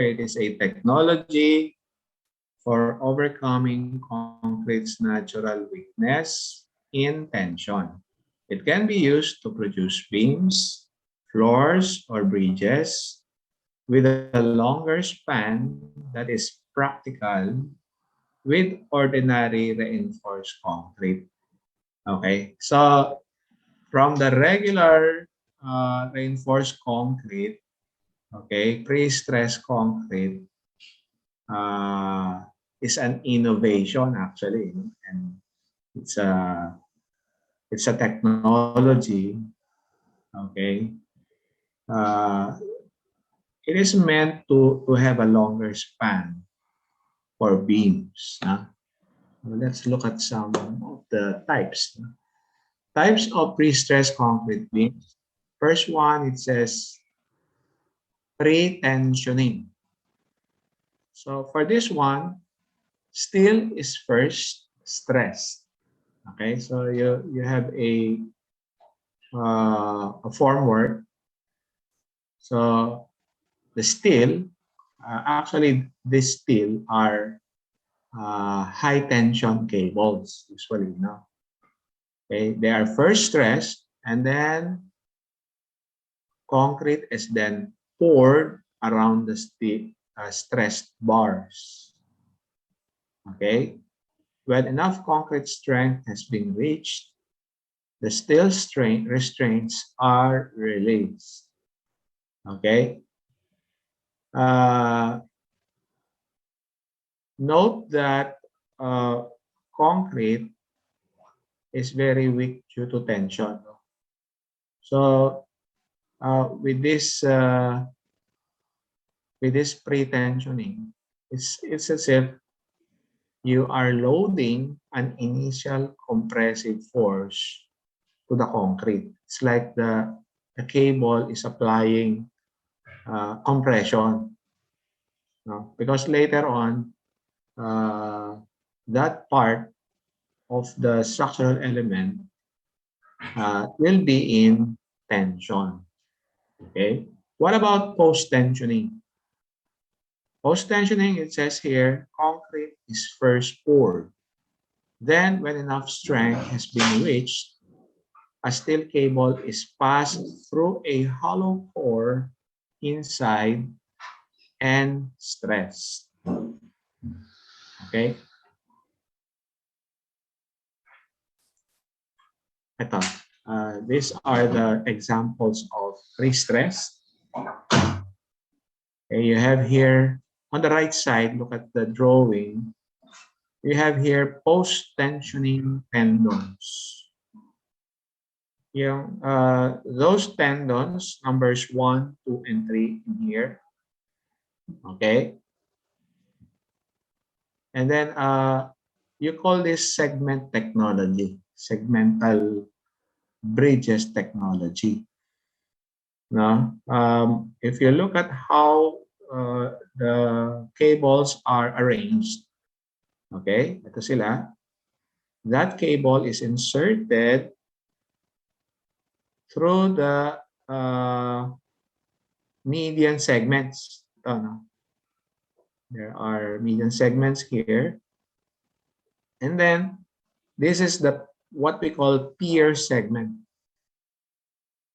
it is a technology for overcoming concrete's natural weakness in tension. It can be used to produce beams, floors, or bridges with a longer span that is practical with ordinary reinforced concrete. Okay, so from the regular reinforced concrete, okay, pre-stressed concrete uh, is an innovation actually, and it's a it's a technology. Okay, uh, it is meant to have a longer span for beams. Let's look at some of the types. Types of pre-stressed concrete beams. First one, it says pre-tensioning. So for this one, steel is first stressed. Okay, so you have a formwork. So the steel, actually, this steel are high tension cables usually. No, okay, they are first stressed, and then concrete is then poured around the steel, stressed bars. Okay, when enough concrete strength has been reached, the steel strain restraints are released. Okay. Uh, Note that uh, concrete is very weak due to tension. So with this pre-tensioning, it's as if you are loading an initial compressive force to the concrete. It's like the cable is applying compression, no? Because later on, uh, that part of the structural element will be in tension. Okay. What about post-tensioning? Post-tensioning, it says here, concrete is first poured. Then, when enough strength has been reached, a steel cable is passed through a hollow core inside and stressed. Okay? Ito. These are the examples of pre-stress. Okay, you have here, on the right side, look at the drawing. You have here post-tensioning tendons. Those tendons, numbers 1, 2, and 3 in here. Okay. And then you call this segment technology, segmental bridges technology. No? If you look at how the cables are arranged, okay, ito sila, that cable is inserted through the median segments. Ito, no? There are median segments here. And then this is the what we call pier segment.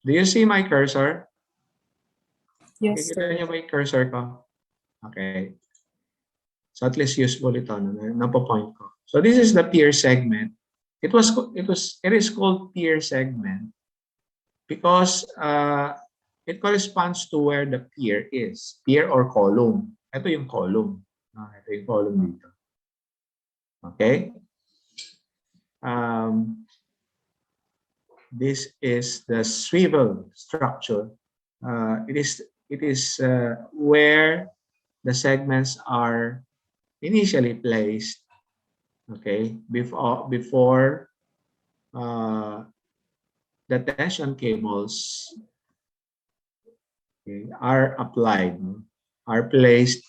Do you see my cursor? Yes, Nakikita sir. niyo ba yung cursor ko? Okay. So at least useful ito, napo-point ko. So this is the pier segment. It is called pier segment because it corresponds to where the pier is. Pier or column. Ito yung column. Ito yung column dito. Okay? This is the swivel structure. It is where the segments are initially placed. Okay, before the tension cables, okay, are applied, are placed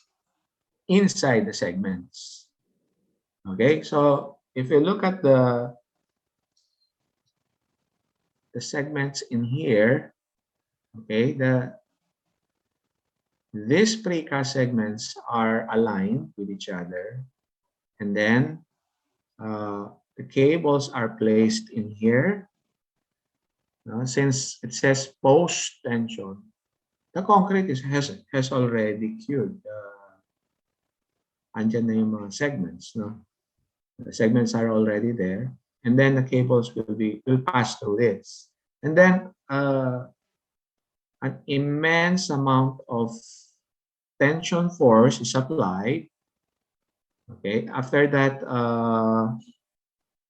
inside the segments. Okay, so if you look at the segments in here, okay, the these precast segments are aligned with each other, and then the cables are placed in here. Since it says post tension, the concrete has already cured. Andyan na yung mga segments, no? The segments are already there, and then the cables will pass through this, and then an immense amount of tension force is applied. Okay, after that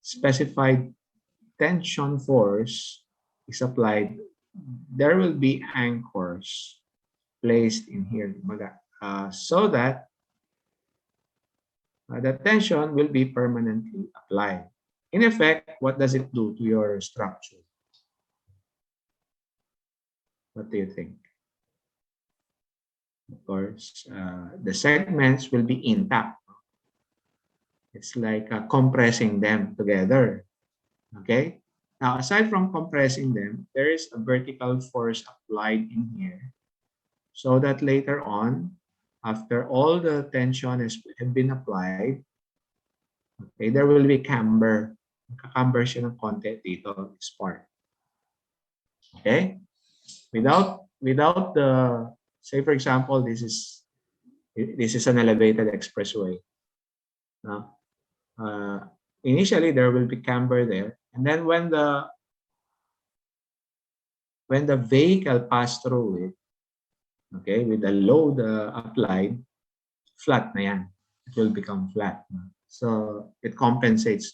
specified tension force is applied, there will be anchors placed in here, so that the tension will be permanently applied. In effect, what does it do to your structure? What do you think? Of course, the segments will be intact. It's like compressing them together. Okay? Now, aside from compressing them, there is a vertical force applied in here so that later on, after all the tension has been applied, okay, there will be camber. Camber siya ng konti dito, this part. Okay? Without the, say for example, this is an elevated expressway. Initially there will be camber there, and then when the vehicle pass through it, okay, with the load applied, flat na yan. It will become flat. So it compensates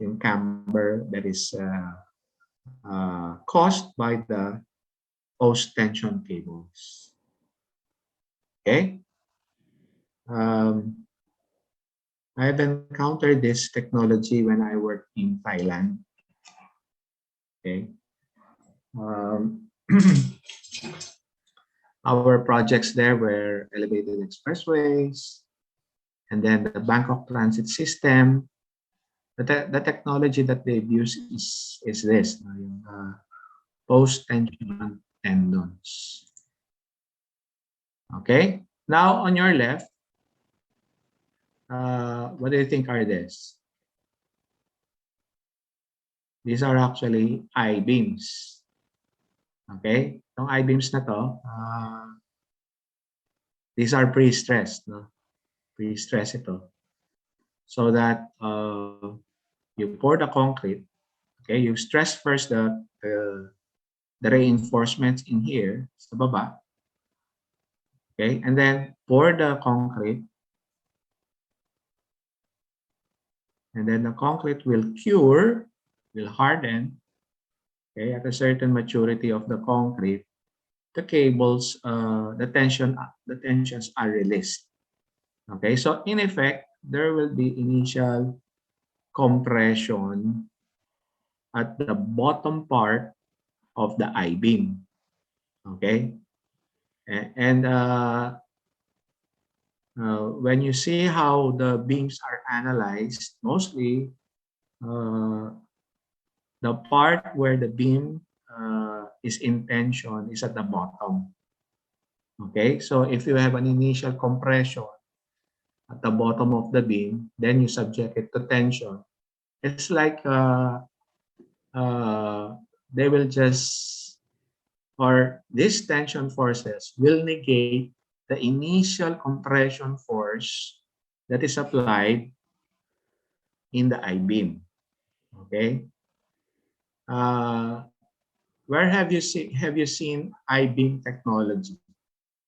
yung camber that is caused by the post-tension cables. Okay? I've encountered this technology when I worked in Thailand. Okay? Our projects there were elevated expressways, and then the Bangkok transit system. The technology that they've used is this, post-tension tendons. Okay, now on your left, what do you think are this? These are actually I-beams. Okay, itong I-beams na to, these are pre-stressed, no? Pre-stress ito. So that you pour the concrete, okay, you stress first the reinforcements in here sa baba, okay, and then pour the concrete, and then the concrete will cure, will harden, okay, at a certain maturity of the concrete, the cables, the tensions are released. Okay, so in effect, there will be initial compression at the bottom part of the I-beam. Okay, and when you see how the beams are analyzed, mostly the part where the beam is in tension is at the bottom. Okay, so if you have an initial compression at the bottom of the beam, then you subject it to tension. It's like they will just, or these tension forces will negate the initial compression force that is applied in the I-beam. Okay. Where have you seen I-beam technology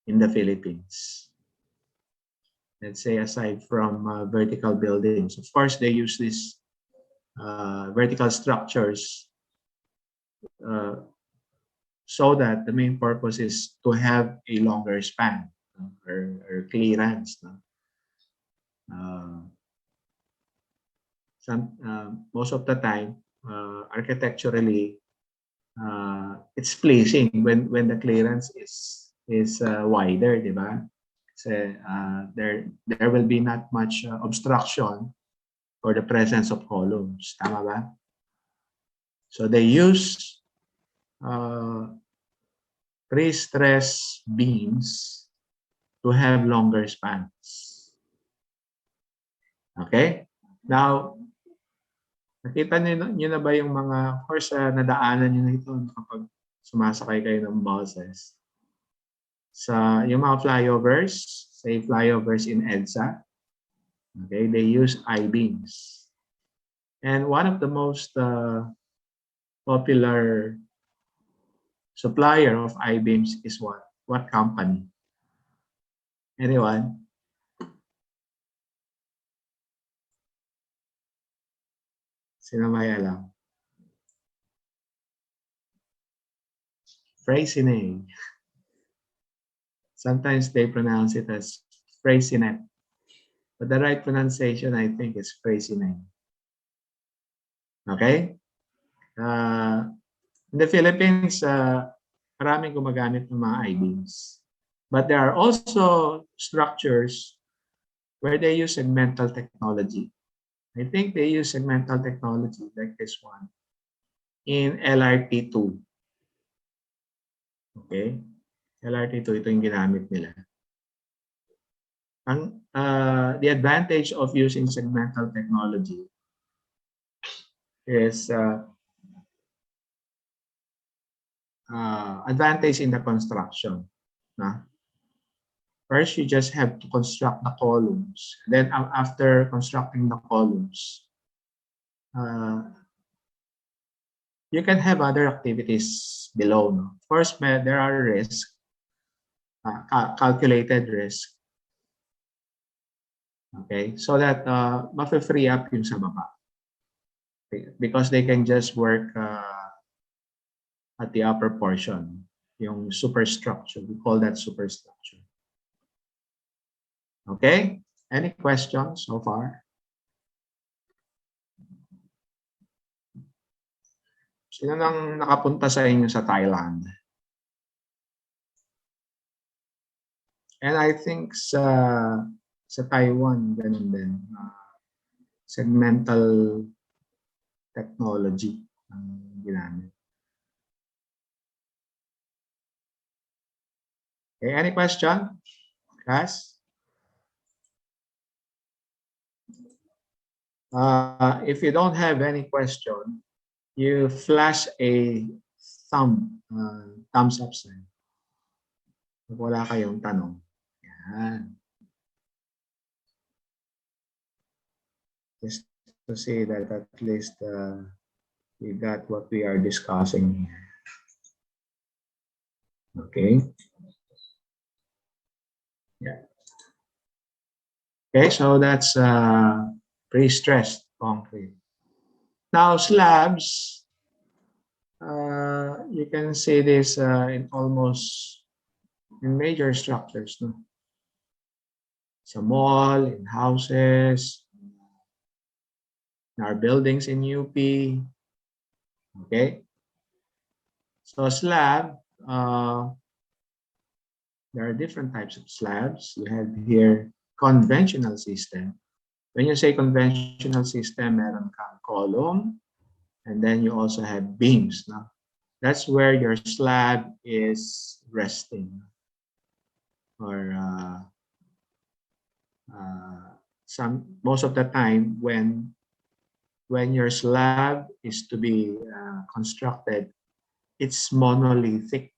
in the Philippines? Let's say aside from vertical buildings, of course they use these vertical structures so that the main purpose is to have a longer span or clearance. Most of the time, architecturally, it's pleasing when the clearance is wider, di ba? So, there will be not much obstruction for the presence of columns. Tama ba? So they use pre-stress beams to have longer spans. Okay? Now, nakita niyo na ba yung mga, of course, nadaanan niyo na ito kapag sumasakay kayo ng buses. Sa yung mga flyovers, say flyovers in EDSA, okay, they use I-beams. And one of the most popular supplier of I-beams is what? What company? Anyone? Sino may alam? Freycinet. Sometimes they pronounce it as Freycinet. But the right pronunciation, I think, is Freycinet. Okay? In the Philippines, maraming gumagamit ng mga I-beams. But there are also structures where they use segmental technology. I think they use segmental technology like this one in LRT2. Okay? LRT2, ito yung ginamit nila. The advantage of using segmental technology is advantage in the construction. First, you just have to construct the columns. Then after constructing the columns, you can have other activities below. No? First, there are risks, calculated risk. Okay, so that ma-free up yung sa baba. Because they can just work at the upper portion, yung superstructure. We call that superstructure. Okay? Any questions so far? Sino nang nakapunta sa inyo sa Thailand? And I think sa Taiwan, ganun din. Segmental technology ang ginamit. Okay, any question? Class? If you don't have any question, you flash a thumbs up sign. Kung wala kayong tanong. Yan. Just to see that at least we got what we are discussing here. Okay. Yeah. Okay, so that's pre-stressed concrete. Now slabs, you can see this in major structures, no? Sa mall, in houses, in our buildings in UP. Okay. So slab, there are different types of slabs. You have here conventional system. When you say conventional system, meron kang column, and then you also have beams. No? That's where your slab is resting. Or most of the time, when your slab is to be constructed, it's monolithic.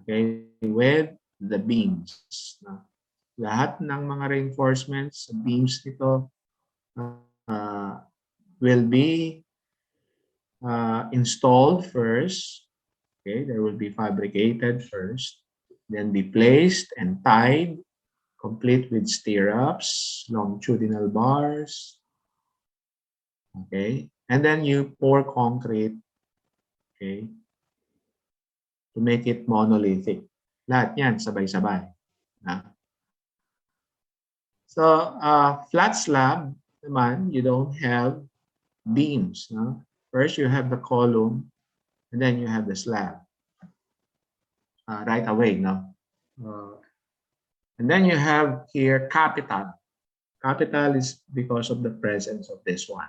Okay, with the beams. No? Lahat ng mga reinforcements, beams nito will be installed first. Okay, they will be fabricated first, then be placed and tied, complete with stirrups, longitudinal bars. Okay, and then you pour concrete. Okay, to make it monolithic. Lahat yan sabay-sabay. So, flat slab naman, you don't have beams. No? First, you have the column, and then you have the slab. Right away, no? And then you have here capital. Capital is because of the presence of this one.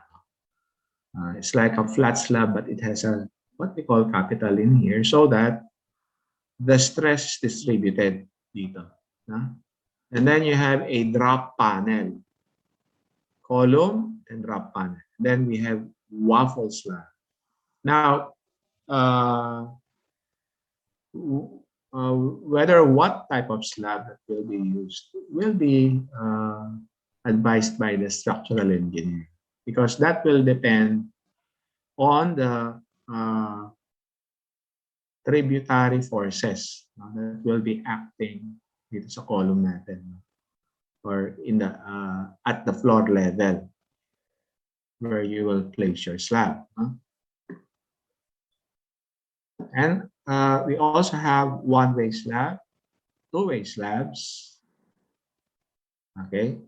It's like a flat slab, but it has a what we call capital in here, so that the stress is distributed dito. No? And then you have a drop panel, column and drop panel. Then we have waffle slab. Now, uh, whether what type of slab that will be used will be advised by the structural engineer, because that will depend on the tributary forces that will be acting dito sa column natin, or in the at the floor level where you will place your slab. And we also have one-way slab, two-way slabs. Okay.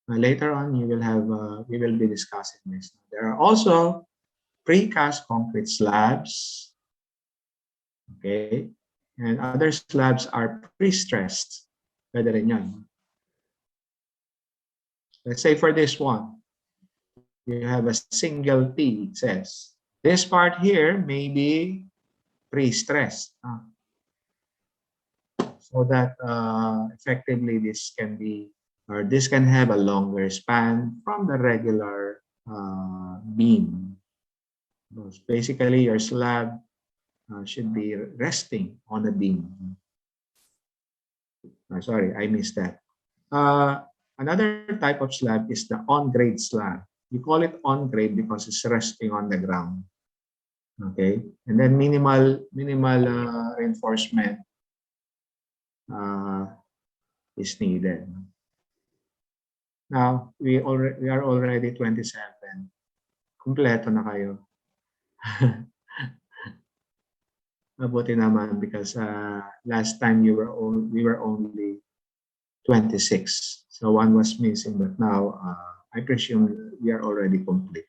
Later on, you will have we will be discussing this. There are also precast concrete slabs. Okay. And other slabs are pre-stressed. Pwede rin yun. Let's say for this one, you have a single T, it says. This part here may be pre-stressed. So that effectively this can be, or this can have a longer span from the regular beam. Basically, your slab should be resting on the beam. Sorry, I missed that. Another type of slab is the on-grade slab. We call it on-grade because it's resting on the ground. Okay, and then minimal reinforcement is needed. Now we are already 27. Kumpleto na kayo. Mabuti naman, because last time we were only 26. So one was missing, but now I presume we are already complete.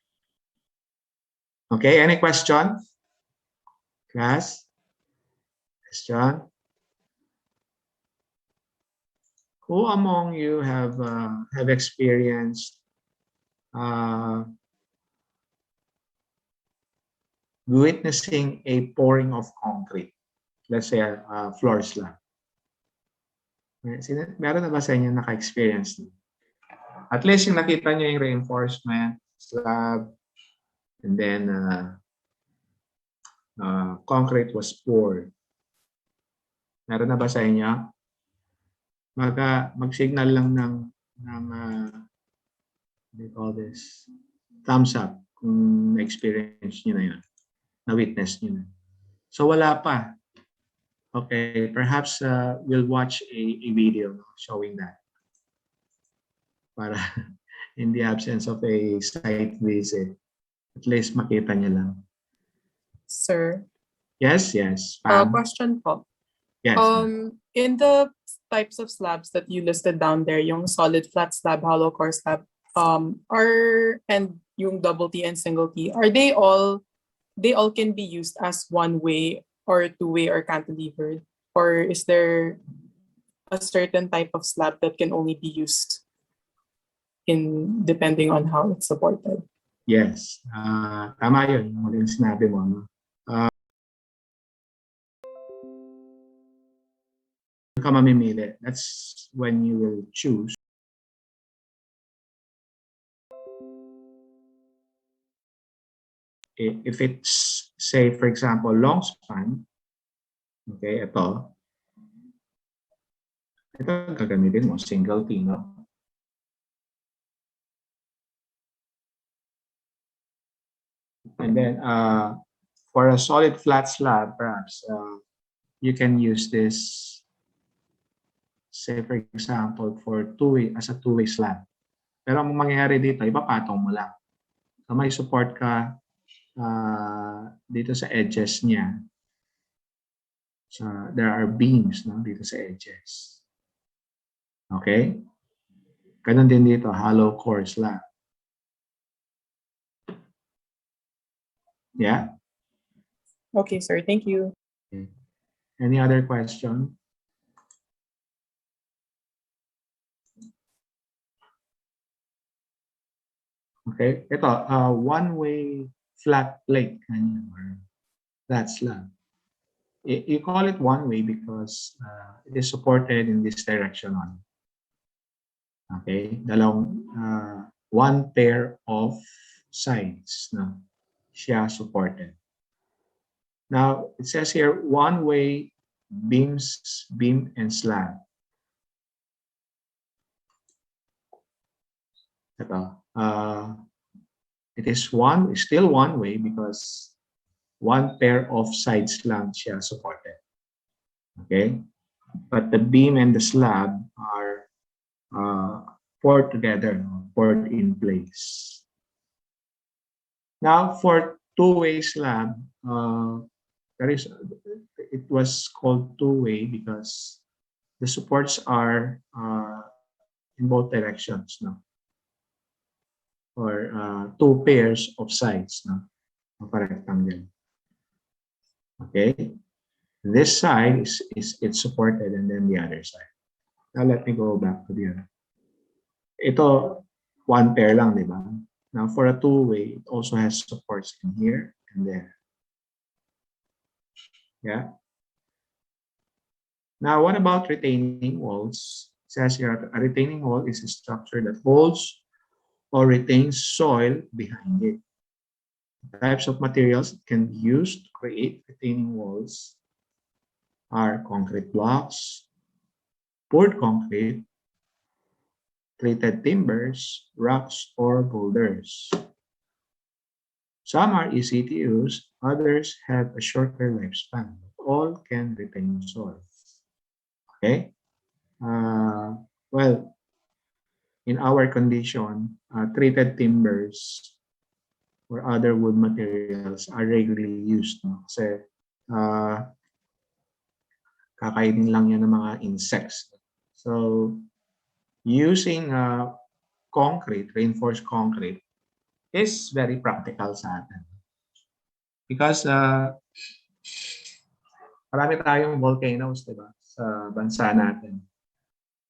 Okay, any question? Class? Question? Who among you have experienced witnessing a pouring of concrete? Let's say a floor slab. Meron na ba sa inyo naka-experience? At least yung nakita nyo yung reinforcement, slab, and then concrete was poured. Meron na ba sa inyo? Mag-signal lang ng what do you call this? Thumbs up kung na-experience nyo na yun, na-witness nyo na. So wala pa. Okay, perhaps we'll watch a video showing that. Para in the absence of a site visit, at least makita niya lang. Sir. Yes. Pam? Question po. Yes. In the types of slabs that you listed down there, yung solid flat slab, hollow core slab, and yung double T and single T, are they all can be used as one way or two way or cantilevered? Or is there a certain type of slab that can only be used in depending on how it's supported? Yes. Tama yun. Yung sinabi mo. No? Ka mamimili. That's when you will choose. If it's, say, for example, long span, okay, ito gagamitin mo, single T, no? And then for a solid flat slab, perhaps you can use this, say for example, for as a two-way slab. Pero ang mangyayari dito, ipapatong mo lang. So may support ka dito sa edges niya. So there are beams, no, dito sa edges. Okay? Ganun din dito, hollow core slab. Yeah? Okay, sir. Thank you. Okay. Any other question? Okay, ito, one-way flat plate, or flat slab. You call it one way because it is supported in this direction only. Okay, one pair of sides na siya supported. Now, it says here, one-way beam and slab. Ito, it is still one way because one pair of sides lang siya supported. Okay? But the beam and the slab are poured together, poured in place. Now, for two-way slab, it was called two-way because the supports are in both directions, no? Or two pairs of sides, no? Of a rectangle. Okay, this side is it's supported, and then the other side. Now let me go back to the other. Ito, one pair lang, di ba? Now for a two-way, it also has supports in here and there. Yeah. Now, what about retaining walls? It says here, a retaining wall is a structure that holds or retains soil behind it. The types of materials that can be used to create retaining walls are concrete blocks, poured concrete, treated timbers, rocks, or boulders. Some are easy to use, others have a shorter lifespan. All can retain soil. Okay? Well, in our condition, treated timbers or other wood materials are regularly used. No? Kasi kakainin lang yan ng mga insects. So, using concrete, reinforced concrete, is very practical sa atin. Because marami tayong volcanoes, di ba, sa bansa natin.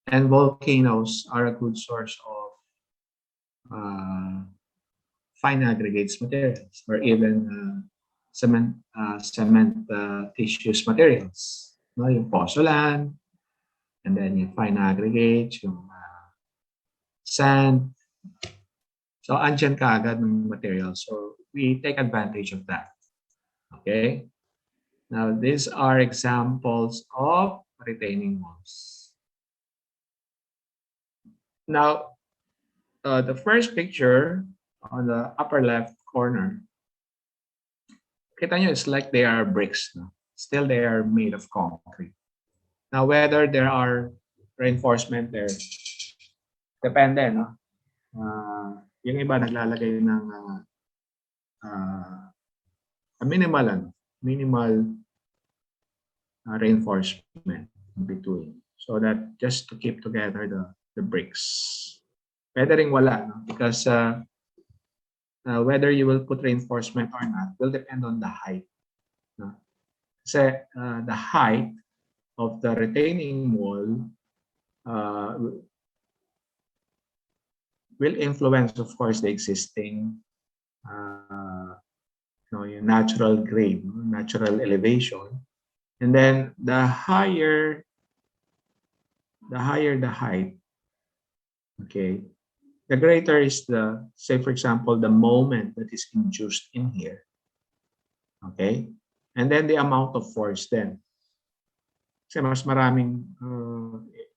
And volcanoes are a good source of fine aggregates materials or even cement tissues materials. No, yung pozzolan, and then yung fine aggregates, yung sand. So, andyan ka agad ng materials. So, we take advantage of that. Okay? Now, these are examples of retaining walls. Now, the first picture on the upper left corner, kita nyo, it's like they are bricks. No? Still, they are made of concrete. Now, whether there are reinforcement there, depende, no? Yung iba naglalagay ng minimal reinforcement in between, so that just to keep together the bricks. Pwede ring wala, no? Because whether you will put reinforcement or not will depend on the height. No? Kasi the height of the retaining wall will influence, of course, the existing yung natural grade, natural elevation. And then the higher the height, okay, the greater is the, say for example, the moment that is induced in here. Okay? And then the amount of force then. Kasi mas maraming,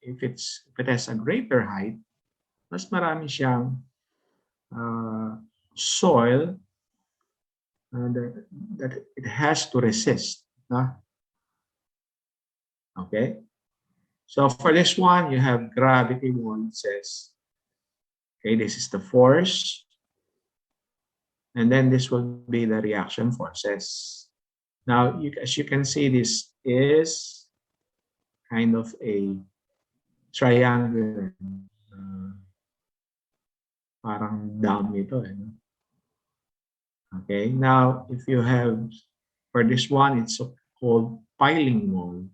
if it has a greater height, mas marami siyang soil that it has to resist. Okay? So for this one, you have gravity one says, okay, this is the force. And then this will be the reaction forces. Now, as you can see, this is kind of a triangular. Parang dam ito. Okay, now if you have, for this one, it's called piling wall.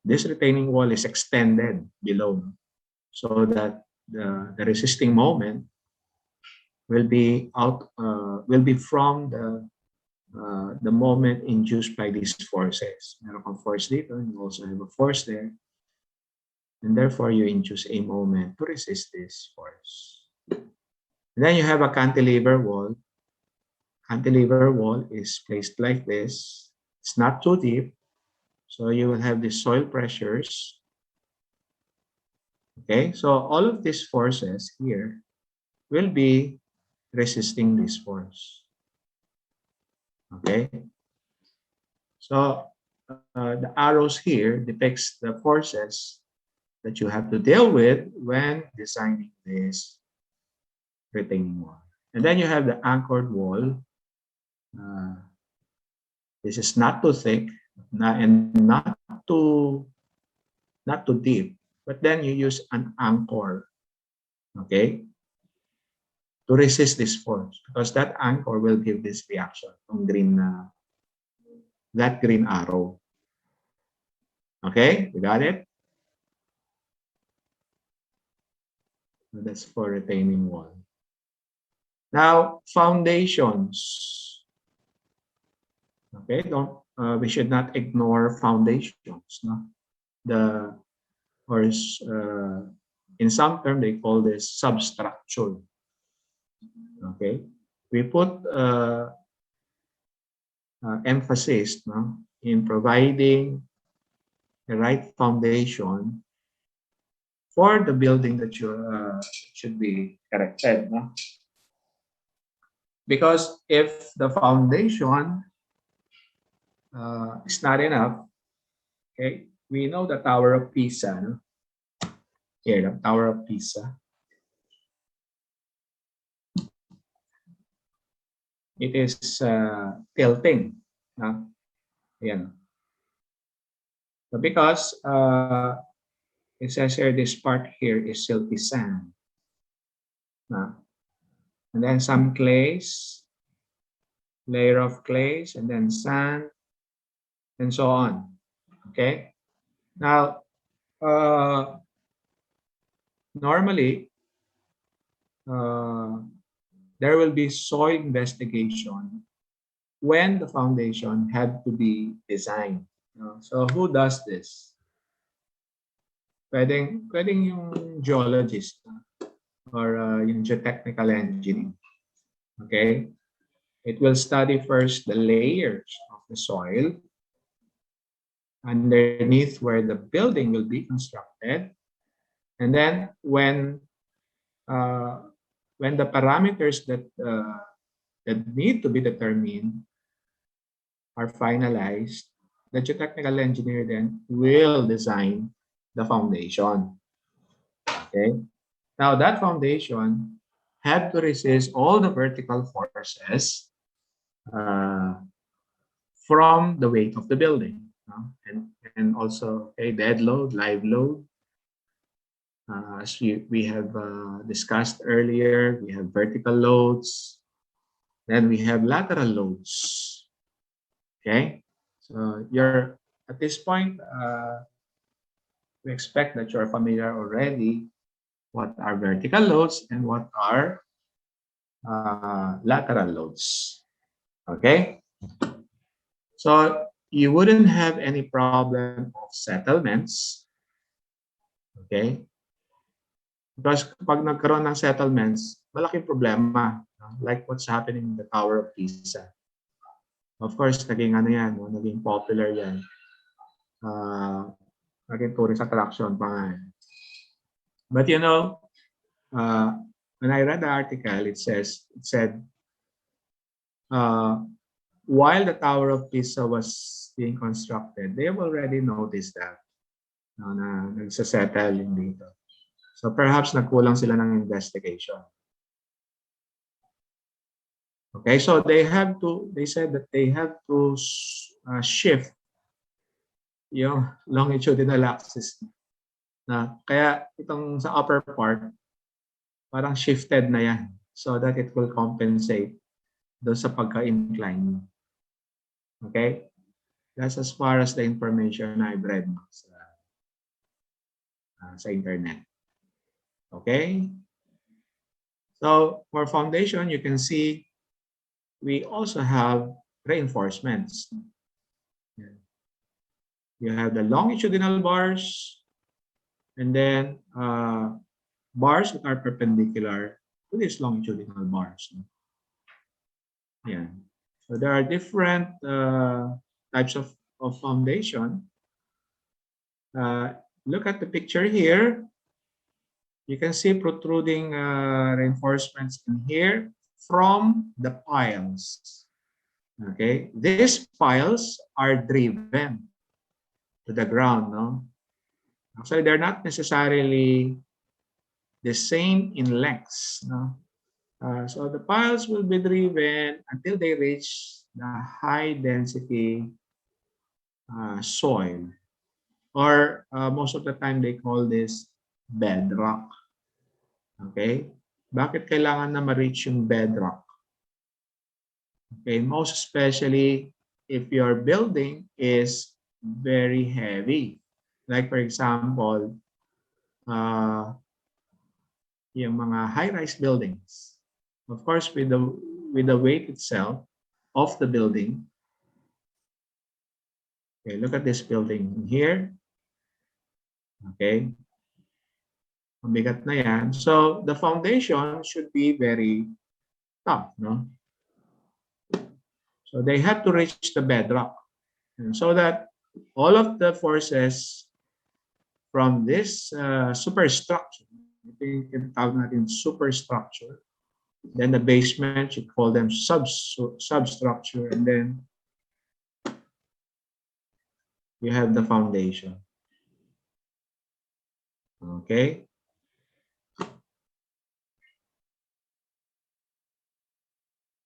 This retaining wall is extended below, so that the resisting moment will be from the moment induced by these forces. Meron kang force dito, and you also have a force there. And therefore, you induce a moment to resist this force. And then you have a cantilever wall. Cantilever wall is placed like this. It's not too deep. So you will have the soil pressures. Okay, so all of these forces here will be resisting this force. Okay, so the arrows here depicts the forces that you have to deal with when designing this retaining wall. And then you have the anchored wall. This is not too thick and not too deep, but then you use an anchor, okay, to resist this force because that anchor will give this reaction from that green arrow. Okay, you got it? That's for retaining wall. Now, foundations. Okay, we should not ignore foundations. No, the or in some term they call this substructure. Okay, we put emphasis, no, in providing the right foundation for the building that you should be erected. No? Because if the foundation is not enough, okay, we know the Tower of Pisa. No? Here, the Tower of Pisa. It is tilting. No? Ayan. So because it says here this part here is silty sand. No? And then some clays, layer of clays, and then sand, and so on. Okay. Now, normally, there will be soil investigation when the foundation had to be designed. So who does this? Pwedeng yung geologist or yung geotechnical engineering. Okay? It will study first the layers of the soil underneath where the building will be constructed. And then when the parameters that need to be determined are finalized, the geotechnical engineer then will design the foundation. Okay. Now that foundation had to resist all the vertical forces uh, from the weight of the building, and also a dead load, live load. As we have discussed earlier, we have vertical loads, then we have lateral loads. Okay, so you're at this point, we expect that you're familiar already what are vertical loads and what are lateral loads. Okay, so you wouldn't have any problem of settlements. Okay, because pag nagkaroon ng settlements, malaking problema. Like what's happening in the Tower of Pisa. Of course, naging ano yan, naging popular yan. Naging tourist attraction pa nga. But you know, when I read the article, it said, while the Tower of Pisa was being constructed, they have already noticed that na nagsasettle yung dito. So perhaps nagkulang sila ng investigation. Okay, so they said that they have to shift yung longitudinal axis na kaya itong sa upper part parang shifted na yan so that it will compensate doon sa pagka-incline. Okay? That's as far as the information I've read sa internet. Okay? So for foundation, you can see we also have reinforcements. You have the longitudinal bars, and then bars that are perpendicular to these longitudinal bars. Yeah. So there are different types of foundation. Look at the picture here. You can see protruding reinforcements in here from the piles. Okay, these piles are driven to the ground. No, actually, they're not necessarily the same in lengths. No, so the piles will be driven until they reach the high density soil, or most of the time they call this bedrock. Okay, bakit kailangan na ma-reach yung bedrock? Okay, most especially if your building is very heavy. Like for example, yung mga high-rise buildings. Of course, with the weight itself of the building. Okay, look at this building here. Okay. Mabigat na yan. So the foundation should be very tough, no? So they have to reach the bedrock. And so that all of the forces from this superstructure, I think tawag natin superstructure, then the basement, you call them substructure, and then you have the foundation. Okay.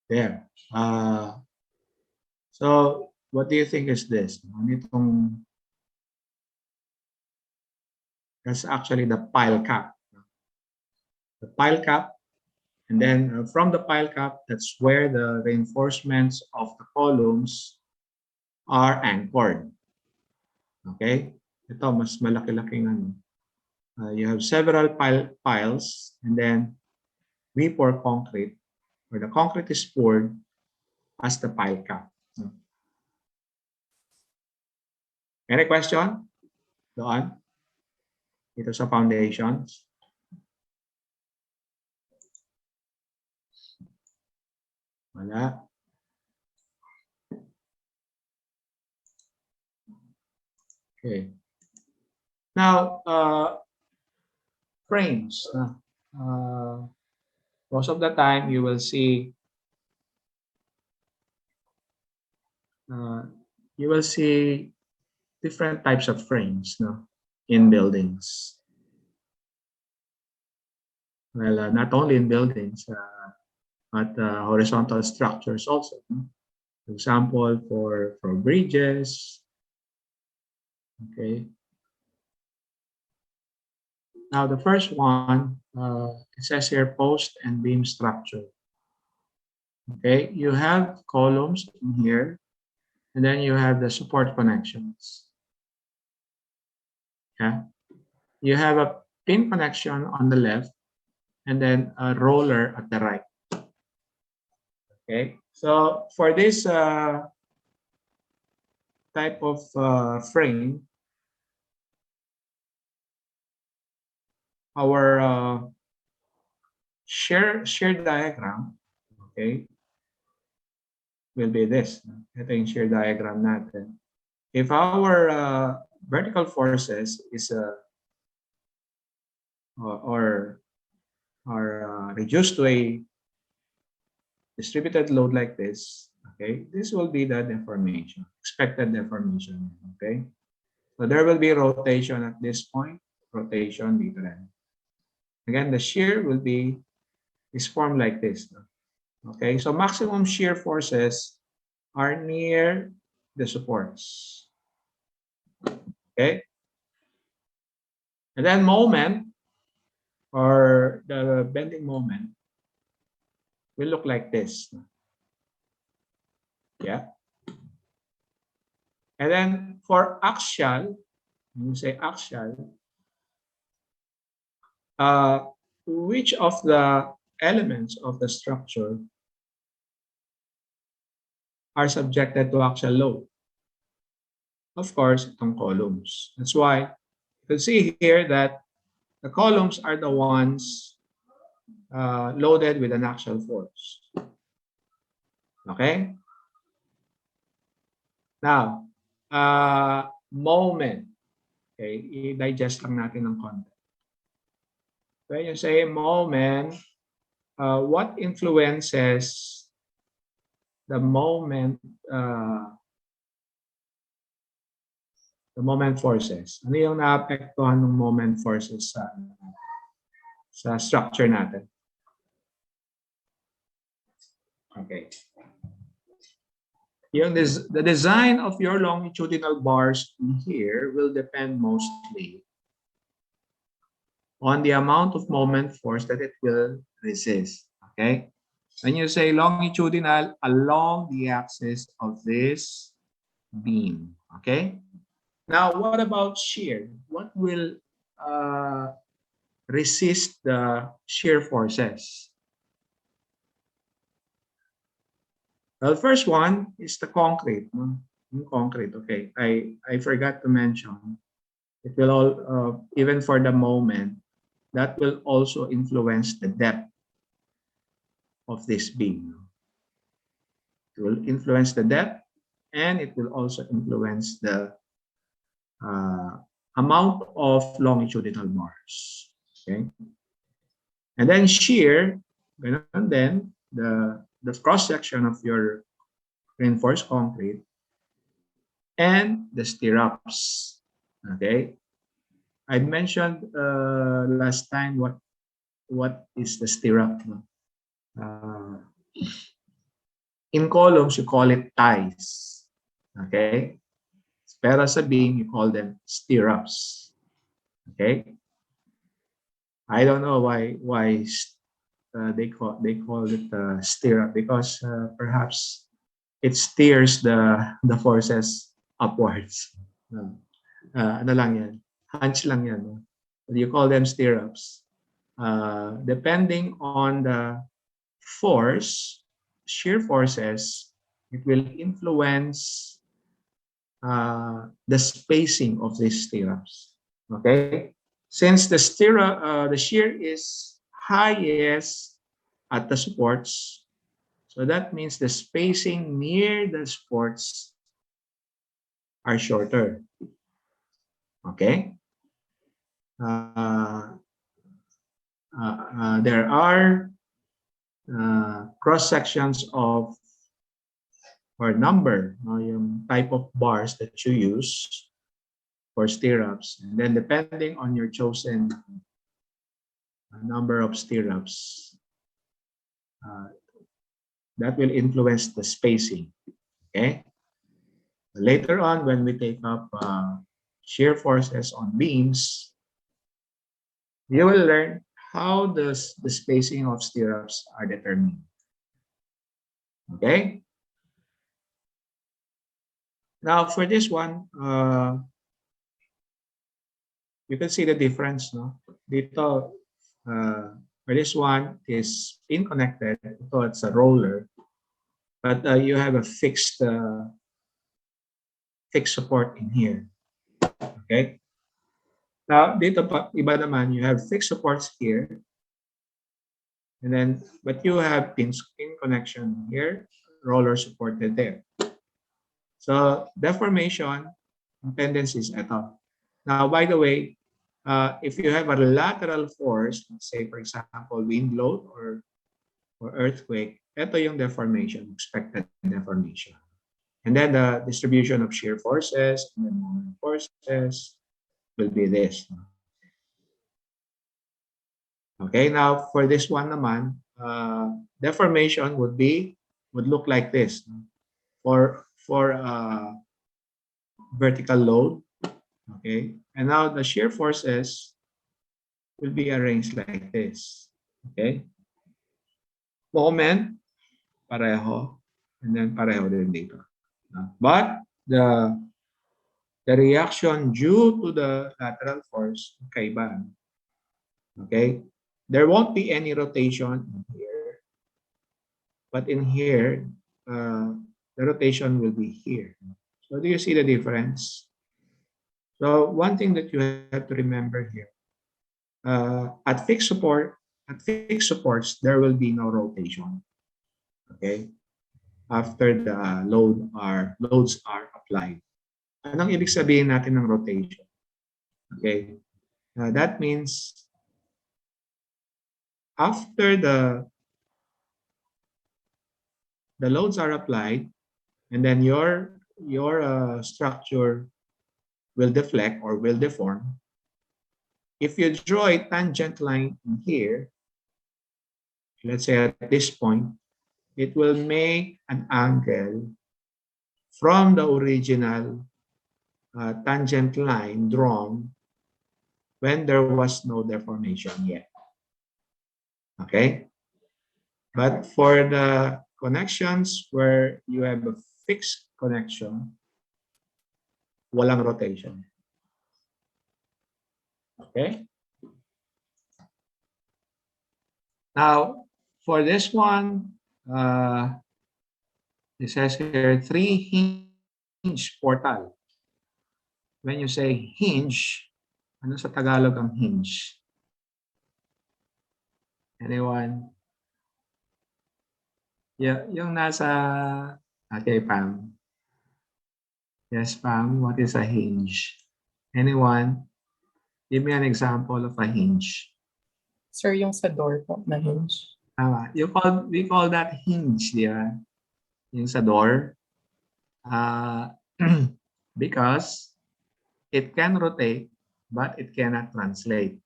There. So what do you think is this? That's actually the pile cap. The pile cap, and then from the pile cap, that's where the reinforcements of the columns are anchored. Okay? Ito, mas malaki-laking ano. You have several piles, and then we pour concrete, or the concrete is poured as the pile cap. Any question? Doon? Ito sa foundations. Wala. Okay. Now, frames. Most of the time, you will see different types of frames, no, in buildings. Well, not only in buildings, but horizontal structures also. No? For example, for bridges. Okay. Now the first one, it says here post and beam structure. Okay, you have columns in here, and then you have the support connections. Yeah, you have a pin connection on the left, and then a roller at the right. Okay, so for this type of frame, our shear diagram, okay, will be this. Ito yung shear diagram natin. If our vertical forces is or reduced to a distributed load like this, okay, this will be the deformation, expected deformation, okay? So there will be rotation at this point, rotation dito rin. Again, the shear is formed like this, okay? So maximum shear forces are near the supports, okay? And then moment, or the bending moment, will look like this. Yeah. And then for axial, when you say axial, which of the elements of the structure are subjected to axial load? Of course, itong columns. That's why you can see here that the columns are the ones loaded with an axial force. Okay? Now, moment. Okay, i-digest lang natin ng konti. When you say moment, what influences the moment forces? Ano yung naapektuhan ng moment forces sa structure natin? Okay. The design of your longitudinal bars in here will depend mostly on the amount of moment force that it will resist. Okay? When you say longitudinal, along the axis of this beam. Okay? Now, what about shear? What will resist the shear forces? Well, first one is the concrete. No? Yung concrete, okay. I forgot to mention, it will all, even for the moment, that will also influence the depth of this beam. It will influence the depth, and it will also influence the amount of longitudinal bars. Okay. And then shear, and then the cross section of your reinforced concrete and the stirrups. Okay. I mentioned last time what is the stirrup. Uh, in columns, you call it ties. Okay. Pero sa beam, you call them stirrups. Okay. I don't know why they call it stirrup, because perhaps it steers the forces upwards. Ano lang yan? Hunch lang yan. No? You call them stirrups. Depending on the force, shear forces, it will influence the spacing of these stirrups. Okay? Since the shear is highest at the supports, so that means the spacing near the supports are shorter. Okay? There are cross sections of or number, yung type of bars that you use for stirrups, and then depending on your chosen number of stirrups, that will influence the spacing. Okay. Later on, when we take up shear forces on beams, you will learn how the spacing of stirrups are determined. Okay. Now for this one, you can see the difference, no? Dito, for this one is pin connected. Ito, it's a roller, but you have a fixed support in here. Okay. Now dito pa, iba naman, you have fixed supports here, and then but you have pin connection here, roller supported there. So deformation tendencies ito. Now, by the way, if you have a lateral force, say for example, wind load or earthquake, ito yung deformation, expected deformation. And then the distribution of shear forces and then moment forces will be this. Okay, now for this one naman, deformation would look like this. For vertical load, okay, and now the shear forces will be arranged like this. Okay, moment pareho, and then pareho din dito. But the reaction due to the lateral force kaiba. Okay, there won't be any rotation in here, but in here the rotation will be here. So do you see the difference? So one thing that you have to remember here, at fixed supports, there will be no rotation. Okay? After the loads are applied. Anong ibig sabihin natin ng rotation? Okay? That means after the loads are applied, and then your structure will deflect or will deform. If you draw a tangent line in here, let's say at this point, it will make an angle from the original tangent line drawn when there was no deformation yet. Okay? But for the connections where you have a fixed connection, walang rotation. Okay? Now, for this one, it says here, 3 hinge portal. When you say hinge, ano sa Tagalog ang hinge? Anyone? Yeah, yung nasa, okay, Pam. Yes, Pam, what is a hinge? Anyone? Give me an example of a hinge. Sir, yung sa door po na hinge. Tama. We call that hinge, di ba? Yung sa door. Because it can rotate, but it cannot translate.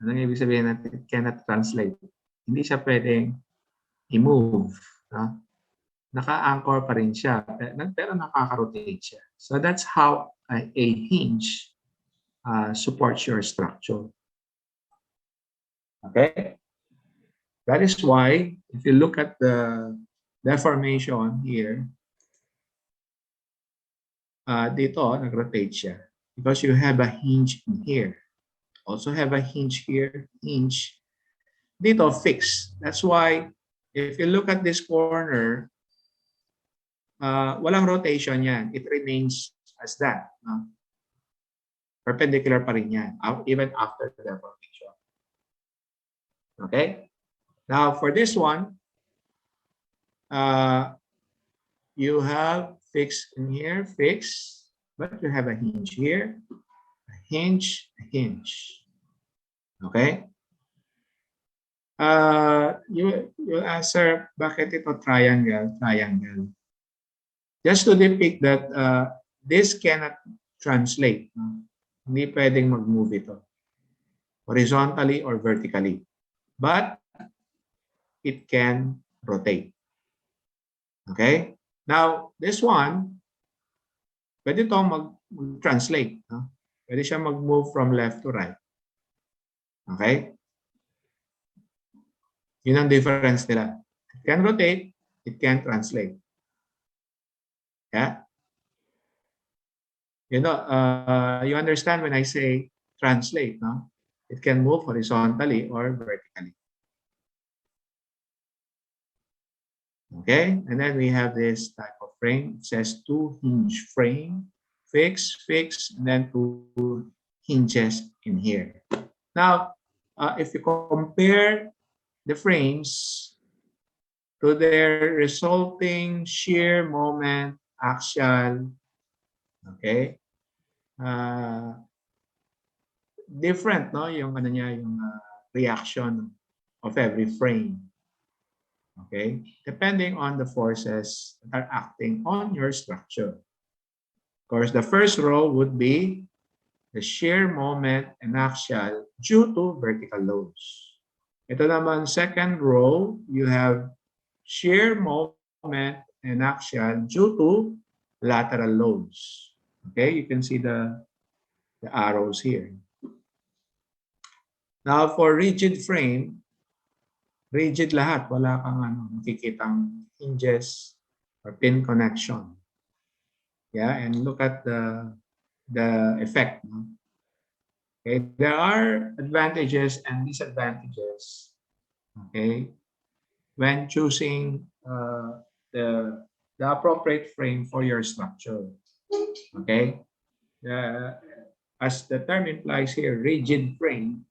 Anong ibig sabihin natin it cannot translate? Hindi siya pwedeng i-move. No? Naka-anchor pa rin siya, pero nakaka-rotate siya. So that's how a hinge supports your structure. Okay? That is why, if you look at the deformation here, dito, nag-rotate siya. Because you have a hinge in here. Also have a hinge here, hinge. Dito, fixed. That's why, if you look at this corner, walang rotation yan. It remains as that. No? Perpendicular pa rin yan, even after the deformation. Okay? Now, for this one, you have fixed in here, fixed, but you have a hinge here, a hinge, a hinge. Okay? You answer, bakit ito triangle, triangle? Just to depict that this cannot translate. No? Hindi pwedeng mag-move ito. Horizontally or vertically. But it can rotate. Okay? Now, this one, pwede itong mag-translate. No? Pwede siya mag-move from left to right. Okay? Yun ang difference nila. It can rotate, it can translate. Yeah? You know, you understand when I say translate, no? It can move horizontally or vertically. Okay, and then we have this type of frame. It says 2 hinge frame, fix, and then 2 hinges in here. Now, if you compare the frames to their resulting shear moment, axial, okay, different, no? Yung ano niya, yung reaction of every frame. Okay? Depending on the forces that are acting on your structure. Of course, the first row would be the shear moment and axial due to vertical loads. Ito naman, second row, you have shear moment and axial due to lateral loads. Okay? You can see the arrows here. Now, for rigid frame, rigid lahat. Wala kang makikitang hinges or pin connection. Yeah, and look at the effect. No? Okay, there are advantages and disadvantages. Okay, when choosing the the appropriate frame for your structure. Okay? As the term implies here, rigid frame,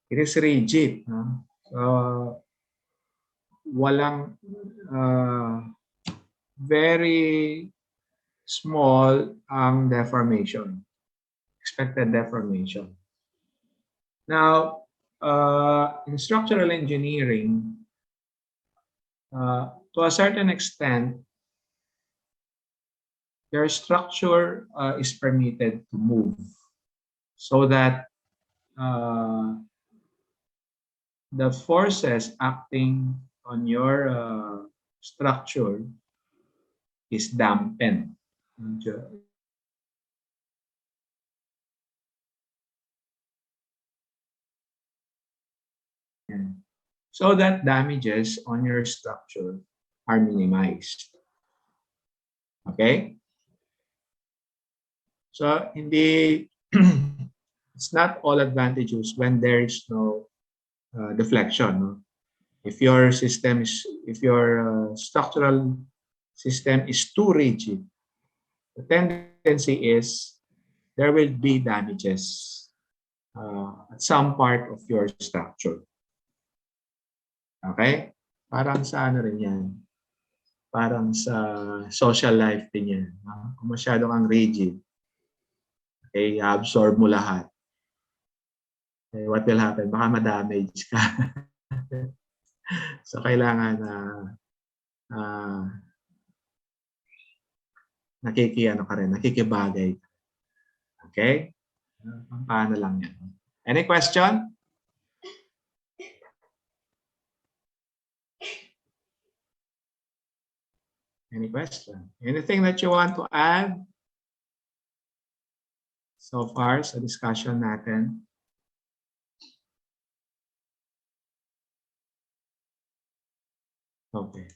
it is rigid. No? So, walang very small ang deformation, expected deformation. Now, in structural engineering, to a certain extent, your structure is permitted to move so that the forces acting on your structure is dampened. So that damages on your structure are minimized. Okay? So hindi it's not all advantageous when there is no deflection. No? If your system is, if your structural system is too rigid, the tendency is there will be damages at some part of your structure. Okay? Parang sa ano rin yan. Parang sa social life din yan. Kung masyado kang rigid, okay, absorb mo lahat. Okay, what will happen? Baka ma-damage ka. So, kailangan na nakikiano ka rin, nakikibagay. Okay? Paano lang yan. Any question? Any question? Anything that you want to add so far sa discussion natin? Okay.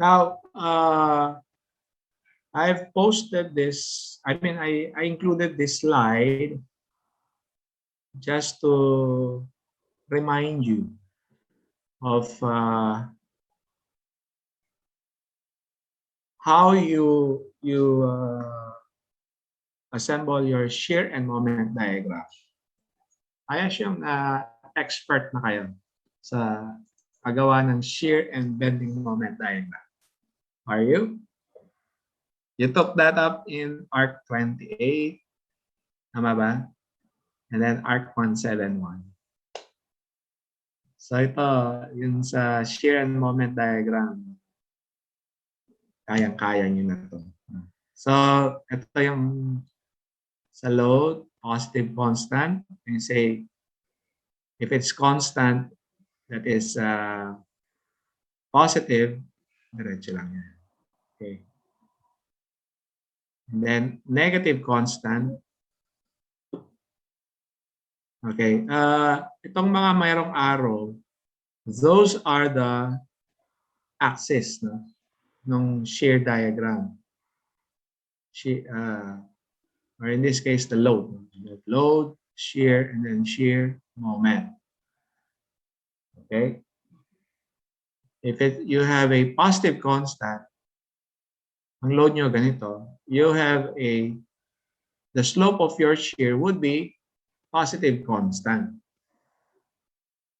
Now, I've posted this, I included this slide just to remind you of how you assemble your shear and moment diagram. I assume na expert na kayo sa paggawa ng shear and bending moment diagram. Are you? You took that up in ARC 28, tama ba? And then ARC 171. So ito, yun sa shear and moment diagram, kayang-kaya nyo na ito. So ito yung sa load, positive constant. You say, if it's constant, that is positive, diretso lang yan. Okay. And then negative constant. Okay. Itong mga mayroong arrow, those are the axis no, ng shear diagram. Or in this case, the load. Load, shear, and then shear moment. Okay. If you have a positive constant, ang load nyo ganito, you have the slope of your shear would be positive constant.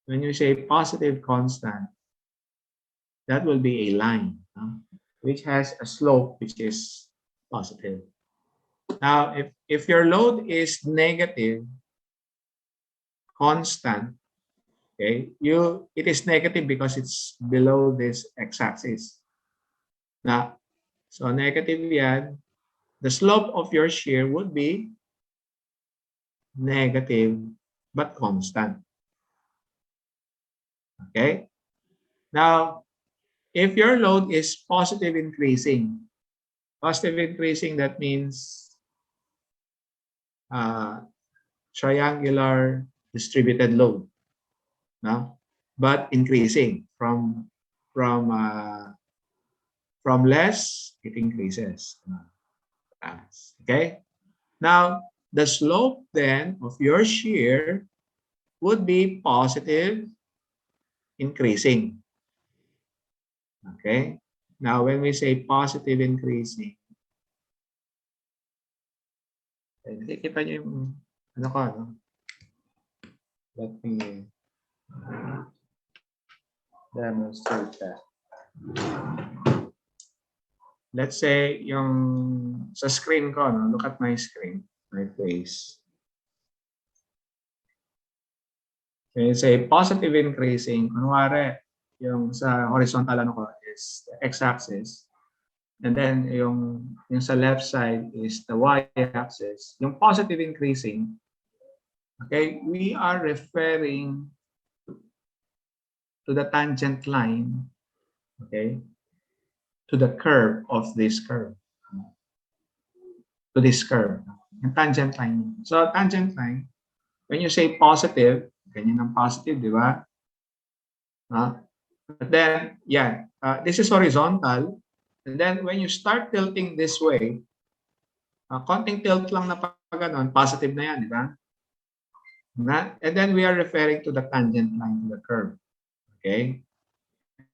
When you say positive constant, that will be a line which has a slope which is positive. Now, if your load is negative constant, okay, it is negative because it's below this x-axis. Now, so negative yan, the slope of your shear would be negative but constant. Okay? Now, if your load is positive increasing, that means triangular distributed load, no? But increasing from less, it increases. Okay? Now, the slope then of your shear would be positive increasing. Okay? Now, when we say positive increasing, nakikita niyo yung ano ko, no? Let me demonstrate that. Let's say, yung sa screen ko, no? Look at my screen, my face. When you say positive increasing, kunwari, yung sa horizontal ano ko is the x-axis. And then yung sa left side is the y-axis. Yung positive increasing, okay, we are referring to the tangent line, okay, to the curve of this curve. To this curve. Yung tangent line. So tangent line, when you say positive, ganyan ang positive, di ba? But then, yeah, this is horizontal. And then when you start tilting this way, konting tilt lang na pag ganon, positive na yan, di ba? And then we are referring to the tangent line to the curve. Okay?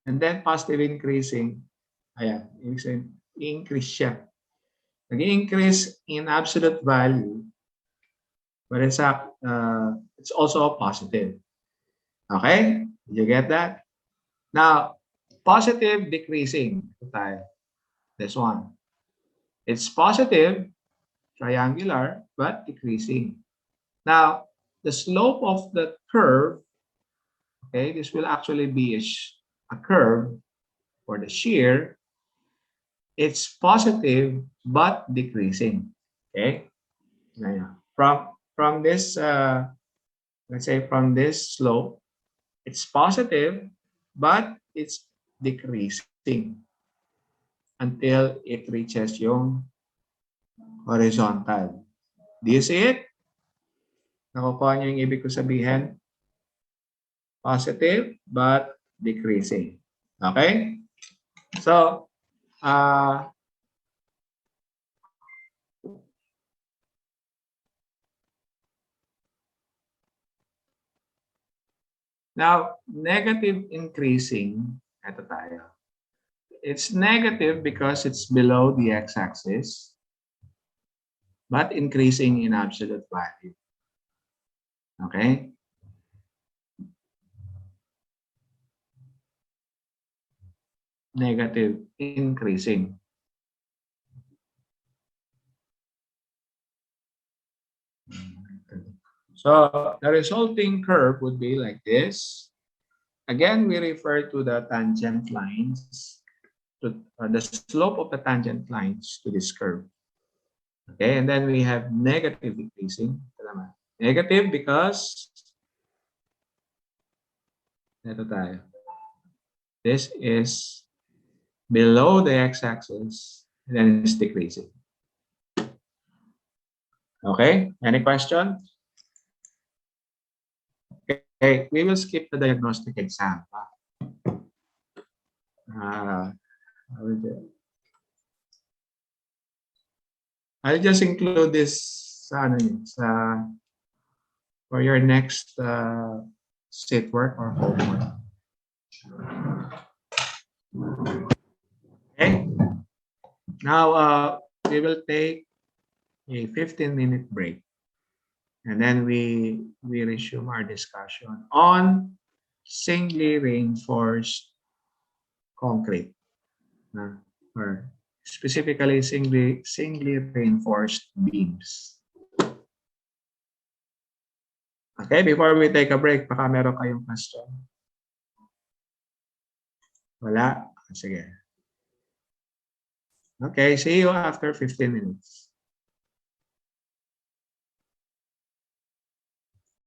And then positive increasing, ayan, increase siya. Nag-increase in absolute value, but it's also a positive. Okay? Did you get that? Now, positive decreasing. This one. It's positive, triangular, but decreasing. Now, the slope of the curve, okay, this will actually be a curve for the shear. It's positive, but decreasing. Okay? From this, let's say from this slope, it's positive, but it's decreasing until it reaches yung horizontal. Do you see it? Nakukuha niyo yung ibig ko sabihin? Positive, but decreasing. Okay? So, now, negative increasing, ito tayo. It's negative because it's below the x-axis, but increasing in absolute value. Okay? Negative increasing. So the resulting curve would be like this. Again, we refer to the tangent lines, to the slope of the tangent lines to this curve. Okay, and then we have negative decreasing. Negative because ito tayo. This is below the x-axis, and then it's decreasing. Okay, any questions? Okay, we will skip the diagnostic exam. I'll just include this for your next state work or homework. Okay. Now we will take a 15-minute break, and then we resume our discussion on singly reinforced concrete, or specifically singly reinforced beams. Okay, before we take a break, baka meron kayong question. Wala? Sige. Okay, see you after 15 minutes.